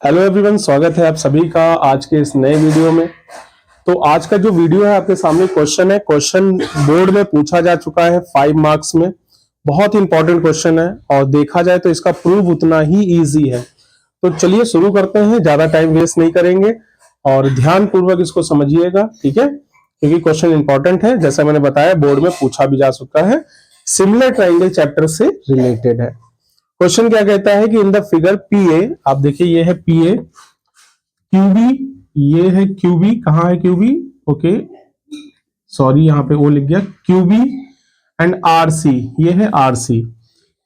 Hello everyone, स्वागत है आप सभी का आज के इस नए वीडियो में। तो आज का जो वीडियो है आपके सामने क्वेश्चन है। क्वेश्चन बोर्ड में पूछा जा चुका है 5 मार्क्स में। बहुत इंपॉर्टेंट क्वेश्चन है और देखा जाए तो इसका प्रूफ उतना ही इजी है। तो चलिए शुरू करते हैं, ज्यादा टाइम वेस्ट नहीं करेंगे और ध्यान पूर्वक इसको समझिएगा, ठीक है, क्योंकि क्वेश्चन इंपॉर्टेंट है। जैसा मैंने बताया बोर्ड में पूछा भी जा चुका है, सिमिलर ट्राइंगल चैप्टर से रिलेटेड है। क्वेश्चन क्या कहता है कि in the figure P A, आप देखिए ये है पी ए, क्यूबी ये है क्यूबी, कहां है क्यूबी, ओके सॉरी यहां पे ओ लिख गया, क्यूबी एंड आरसी ये है आरसी।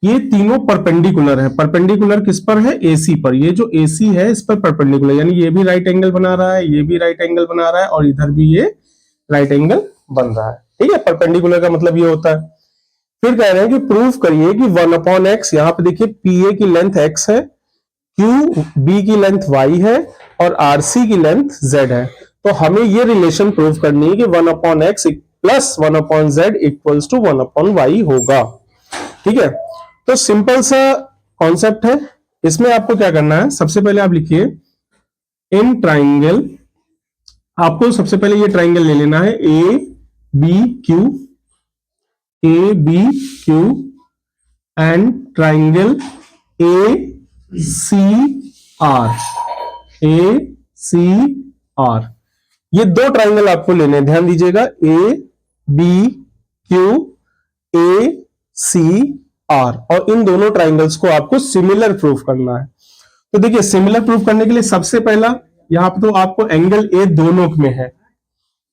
ये तीनों परपेंडिकुलर है। परपेंडिकुलर किस पर है? एसी पर। ये जो एसी है इस पर परपेंडिकुलर, यानी ये भी राइट एंगल बना रहा है, ये भी राइट एंगल बना रहा है और इधर भी ये राइट एंगल बन रहा है, ठीक है। परपेंडिकुलर का मतलब ये होता है। फिर कह रहे हैं कि प्रूफ करिए कि 1/x, यहां पे देखिए पीए की लेंथ x है, क्यू बी की लेंथ y है और आरसी की लेंथ z है। तो हमें ये रिलेशन प्रूफ करनी है कि 1/x plus 1/z equals to 1/y होगा, ठीक है। तो सिंपल सा कॉन्सेप्ट है। इसमें आपको क्या करना है, सबसे पहले आप लिखिए इन ट्राइंगल, आपको सबसे पहले ये ट्राइंगल ले लेना है A B Q, A B Q and triangle A C R, A C R. ये दो ट्राइंगल आपको लेने हैं, ध्यान दीजिएगा, A B Q A C R, और इन दोनों ट्राइंगल्स को आपको सिमिलर प्रूफ करना है। तो देखिए सिमिलर प्रूफ करने के लिए सबसे पहला यहां पर तो आपको एंगल ए दोनों में है,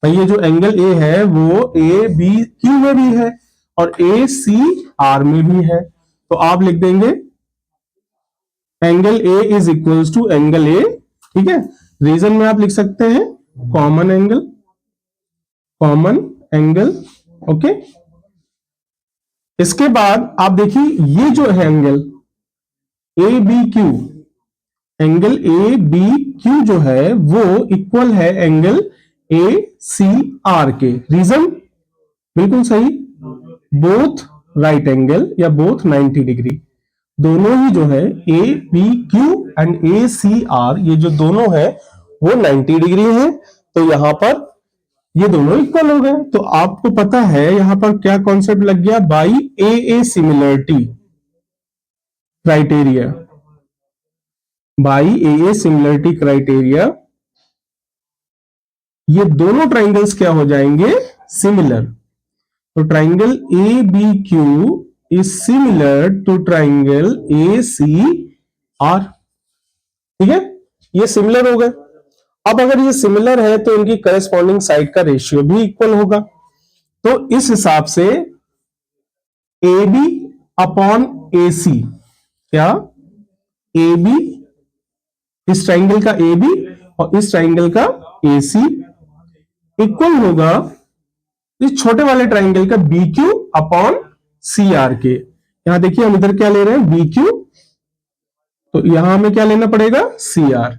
भाई ये जो एंगल ए है वो ए बी क्यू में भी है और ए सी आर में भी है। तो आप लिख देंगे angle A is equals to angle A, ठीक है। रीजन में आप लिख सकते हैं common angle, common angle, okay. इसके बाद आप देखिए ये जो है angle A B Q, angle A B Q जो है वो इक्वल है एंगल ए सी आर के। रीजन बिल्कुल सही, बोथ राइट एंगल या बोथ 90 डिग्री, दोनों ही जो है A B Q and A C R, ये जो दोनों है वो 90 डिग्री है। तो यहां पर ये दोनों इक्वल हो गए। तो आपको पता है यहां पर क्या कॉन्सेप्ट लग गया, by A similarity criteria, by A similarity criteria ये दोनों ट्राइंगल्स क्या हो जाएंगे, सिमिलर। तो triangle A B Q is similar to triangle A C R, ठीक है। ये सिमिलर हो गए। अब अगर ये सिमिलर है तो इनकी करस्पॉन्डिंग साइड का रेशियो भी इक्वल होगा। तो इस हिसाब से ए बी अपॉन ए सी, क्या ए बी, इस ट्राइंगल का ए बी और इस ट्राइंगल का ए सी इक्वल होगा इस छोटे वाले ट्राइंगल का B Q upon C R के। यहां देखिए हम इधर क्या ले रहे हैं, बी क्यू, तो यहां हमें क्या लेना पड़ेगा, सी आर।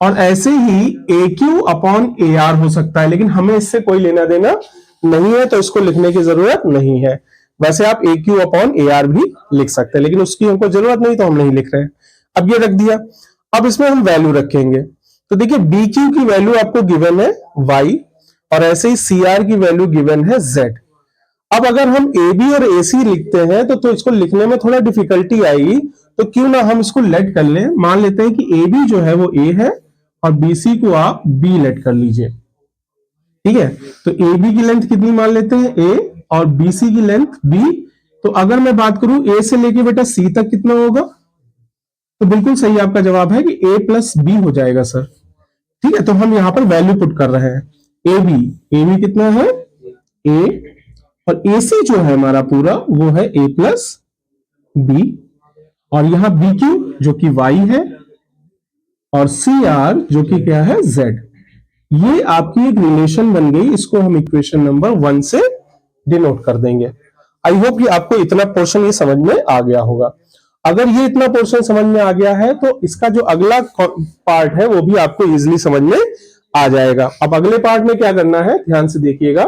और ऐसे ही A Q upon A R हो सकता है, लेकिन हमें इससे कोई लेना देना नहीं है तो इसको लिखने की जरूरत नहीं है। वैसे आप ए क्यू अपॉन ए आर भी लिख सकते हैं, लेकिन उसकी हमको जरूरत नहीं तो हम नहीं लिख रहे हैं। अब ये रख दिया। अब इसमें हम वैल्यू रखेंगे। तो देखिए बी क्यू की वैल्यू आपको गिवन है वाई और ऐसे ही सी आर की वैल्यू गिवन है जेड। अब अगर हम ए बी और ए सी लिखते हैं तो इसको लिखने में थोड़ा डिफिकल्टी आएगी, तो क्यों ना हम इसको लेट कर लें। मान लेते हैं कि ए बी जो है वो ए है और बी सी को आप बी लेट कर लीजिए, ठीक है। तो ए बी की लेंथ कितनी मान लेते हैं, ए, और बी सी की लेंथ बी। तो अगर मैं बात करूं ए से लेके बेटा सी तक कितना होगा, तो बिल्कुल सही आपका जवाब है कि ए प्लस बी हो जाएगा सर, ठीक है। तो हम यहां पर वैल्यू पुट कर रहे हैं ए बी कितना है ए, और ए सी जो है हमारा पूरा वो है ए प्लस बी, और यहां बी क्यू जो कि वाई है और सी आर जो कि क्या है जेड। ये आपकी एक रिलेशन बन गई, इसको हम इक्वेशन नंबर 1 से डिनोट कर देंगे। आई होप कि आपको इतना पोर्शन ये समझ में आ गया होगा। अगर ये इतना पोर्शन समझ में आ गया है तो इसका जो अगला पार्ट है वो भी आपको इजीली समझ में आ जाएगा। अब अगले पार्ट में क्या करना है, ध्यान से देखिएगा।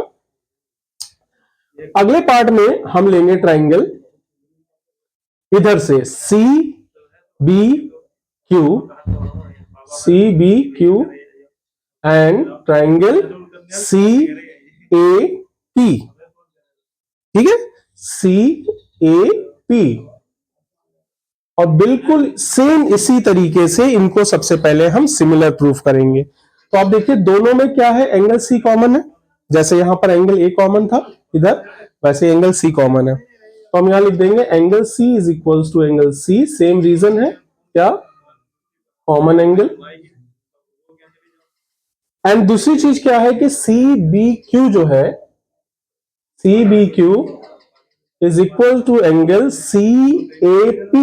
अगले पार्ट में हम लेंगे ट्राइंगल इधर से C B CBQ and triangle CAP, ठीक है, CAP। और बिल्कुल सेम इसी तरीके से इनको सबसे पहले हम सिमिलर प्रूफ करेंगे। तो आप देखिए दोनों में क्या है, एंगल C कॉमन है, जैसे यहां पर एंगल A कॉमन था इधर, वैसे एंगल C कॉमन है। तो हम यहां लिख देंगे angle C is equals to angle C, same reason है क्या, कॉमन एंगल। एंड दूसरी चीज क्या है कि CBQ जो है, CBQ is equal to angle CAP।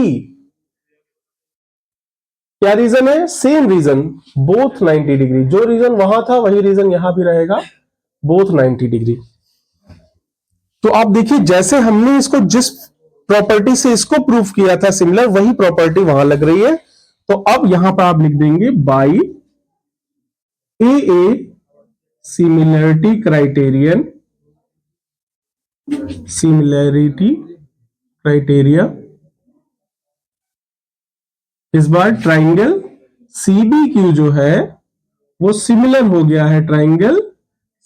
क्या रीजन है, सेम रीजन, बोथ 90 डिग्री। जो रीजन वहां था वही रीजन यहां भी रहेगा, बोथ 90 डिग्री। तो आप देखिए जैसे हमने इसको जिस प्रॉपर्टी से इसको प्रूफ किया था सिमिलर, वही प्रॉपर्टी वहां लग रही है। तो अब यहां पर आप लिख देंगे by AA similarity criterion, similarity criteria, इस बार ट्राइंगल CBQ जो है वो सिमिलर हो गया है ट्राइंगल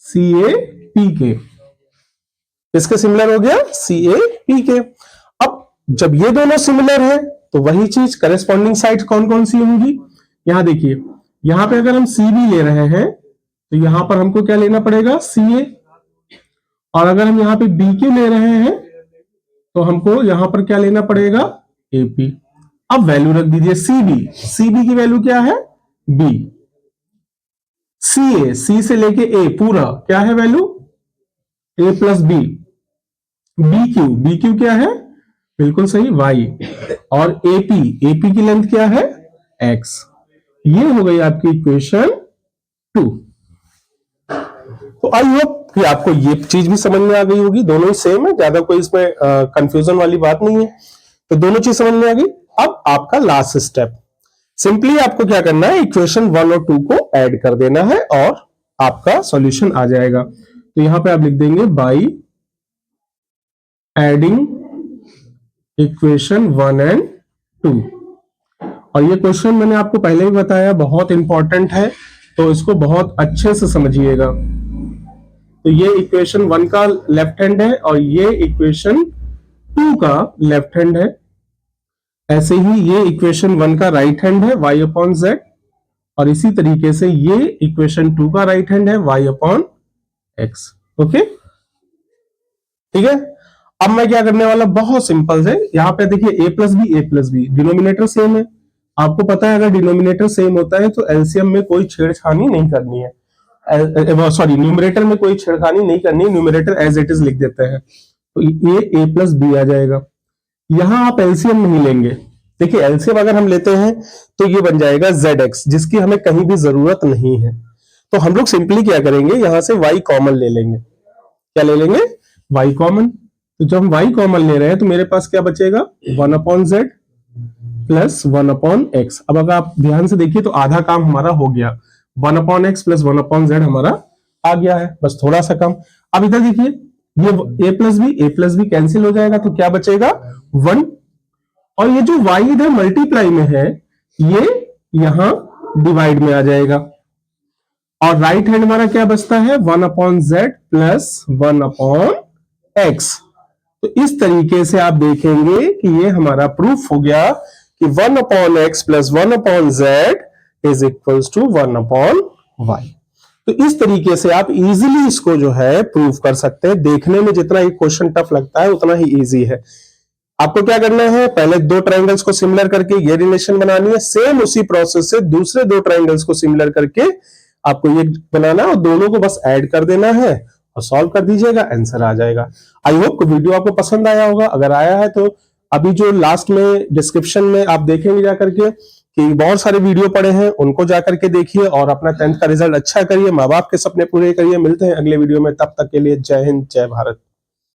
CAP के। किसके सिमिलर हो गया, CAP के। अब जब ये दोनों सिमिलर है तो वही चीज करेस्पॉन्डिंग साइड कौन कौन सी होंगी, यहां देखिए, यहां पे अगर हम CB ले रहे हैं तो यहां पर हमको क्या लेना पड़ेगा, CA। और अगर हम यहां पे BQ ले रहे हैं तो हमको यहां पर क्या लेना पड़ेगा, AP। अब वैल्यू रख दीजिए CB की वैल्यू क्या है, B। CA, C से लेके A पूरा क्या है value, A plus B। BQ क्या है, बिल्कुल सही Y। और AP की लेंथ क्या है, X। ये हो गई आपकी इक्वेशन 2। तो आई होप कि आपको ये चीज भी समझ में आ गई होगी, दोनों ही सेम है, ज्यादा कोई इसमें कंफ्यूजन वाली बात नहीं है। तो दोनों चीज समझ में आ गई। अब आपका लास्ट स्टेप, सिंपली आपको क्या करना है, इक्वेशन 1 और 2 को ऐड कर देना है और आपका सॉल्यूशन आ जाएगा। तो यहां पे आप लिख देंगे बाई एडिंग इक्वेशन 1 एंड 2। और ये क्वेश्चन मैंने आपको पहले ही बताया बहुत इंपॉर्टेंट है, तो इसको बहुत अच्छे से समझिएगा। तो ये इक्वेशन 1 का लेफ्ट हैंड है और ये इक्वेशन 2 का लेफ्ट हैंड है। ऐसे ही ये इक्वेशन 1 का राइट हैंड है y अपॉन z, और इसी तरीके से ये इक्वेशन 2 का राइट हैंड है y अपॉन x। ओके, ठीक है। अब मैं क्या करने वाला, बहुत सिंपल है, यहां पे देखिए a plus B, denominator same है। आपको पता है अगर डिनोमिनेटर सेम होता है तो एलसीएम में कोई छेड़छानी नहीं करनी है, सॉरी न्यूमरेटर में कोई छेड़खानी नहीं करनी है, न्यूमरेटर एज इट इज लिख देते हैं। तो ये a प्लस बी आ जाएगा। यहां आप एलसीएम नहीं लेंगे, देखिए एलसीएम अगर हम लेते हैं तो ये बन जाएगा ZX, जिसकी हमें कहीं भी जरूरत नहीं है। तो हम लोग सिंपली क्या करेंगे, यहां से y कॉमन ले लेंगे। क्या ले लेंगे, y कॉमन। तो जब हम y कॉमन ले रहे हैं तो मेरे पास क्या बचेगा, 1 upon z plus 1 upon x। अब अगर आप ध्यान से देखिए तो आधा काम हमारा हो गया, 1 upon x plus 1 upon z हमारा आ गया है, बस थोड़ा सा कम। अब इधर देखिए ये a प्लस बी कैंसिल हो जाएगा, तो क्या बचेगा 1। और ये जो y इधर मल्टीप्लाई में है ये यहां डिवाइड में आ जाएगा, और राइट हैंड हमारा क्या बचता है, 1 upon z plus 1 upon x। तो इस तरीके से आप देखेंगे कि ये हमारा प्रूफ हो गया कि 1 upon x plus 1 upon z is equals to 1 upon y। तो इस तरीके से आप इजीली इसको जो है प्रूव कर सकते हैं। देखने में जितना ये क्वेश्चन टफ लगता है उतना ही इजी है। आपको क्या करना है, पहले दो ट्रायंगल्स को सिमिलर करके ये रिलेशन बनानी है, सेम उसी प्रोसेस से दूसरे दो ट्रायंगल्स को सिमिलर करके आपको ये बनाना है, और दोनों को बस ऐड कर देना है और सॉल्व कर दीजिएगा, आंसर आ जाएगा। आई होप वीडियो आपको पसंद आया होगा। अगर आया है तो अभी जो लास्ट में डिस्क्रिप्शन में आप देखेंगे जाकर के कि बहुत सारे वीडियो पड़े हैं, उनको जाकर के देखिए और अपना 10th का रिजल्ट अच्छा करिए, माँ बाप के सपने पूरे करिए। मिलते हैं अगले वीडियो में, तब तक के लिए जय हिंद, जय भारत।